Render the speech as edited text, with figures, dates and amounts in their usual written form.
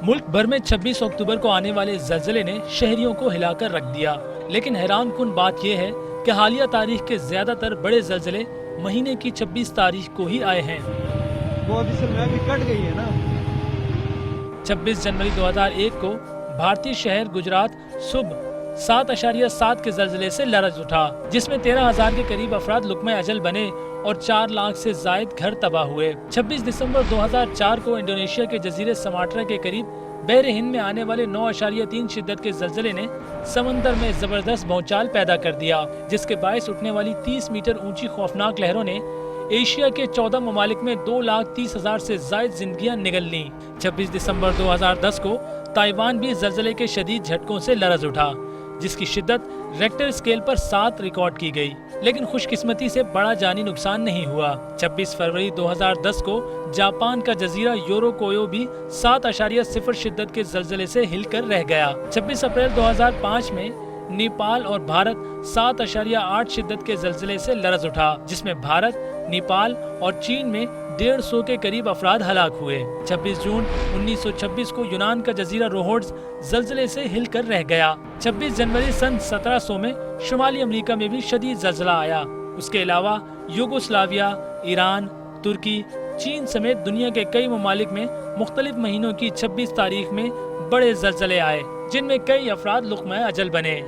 ملک بھر میں 26 اکتوبر کو آنے والے زلزلے نے شہریوں کو ہلا کر رکھ دیا، لیکن حیران کن بات یہ ہے کہ حالیہ تاریخ کے زیادہ تر بڑے زلزلے مہینے کی 26 تاریخ کو ہی آئے ہیں۔ بھی کٹ گئی ہے نا۔ 26 جنوری 2001 کو بھارتی شہر گجرات صبح 7.7 کے زلزلے سے لرز اٹھا، جس میں 13,000 کے قریب افراد لقمہ اجل بنے اور 4 لاکھ سے زائد گھر تباہ ہوئے۔ 26 دسمبر 2004 کو انڈونیشیا کے جزیرے سماٹرا کے قریب بحر ہند میں آنے والے 9.3 شدت کے زلزلے نے سمندر میں زبردست بھونچال پیدا کر دیا، جس کے باعث اٹھنے والی 30 میٹر اونچی خوفناک لہروں نے ایشیا کے 14 ممالک میں 2,30,000 سے زائد زندگیاں نگل لیں۔ 26 دسمبر 2010 کو تائیوان بھی زلزلے کے شدید جھٹکوں سے لرز اٹھا، جس کی شدت ریکٹر اسکیل پر 7 ریکارڈ کی گئی، لیکن خوش قسمتی سے بڑا جانی نقصان نہیں ہوا۔ 26 فروری 2010 کو جاپان کا جزیرہ یوروکویو بھی 7.0 شدت کے زلزلے سے ہل کر رہ گیا۔ 26 اپریل 2005 میں نیپال اور بھارت 7.8 شدت کے زلزلے سے لرز اٹھا، جس میں بھارت، نیپال اور چین میں 150 کے قریب افراد ہلاک ہوئے۔ 26 جون 1926 کو یونان کا جزیرہ روہوڈز زلزلے سے ہل کر رہ گیا۔ 26 جنوری سن 1700 میں شمالی امریکہ میں بھی شدید زلزلہ آیا۔ اس کے علاوہ یوگوسلاویا، ایران، ترکی، چین سمیت دنیا کے کئی ممالک میں مختلف مہینوں کی 26 تاریخ میں بڑے زلزلے آئے، جن میں کئی افراد لقمہ اجل بنے۔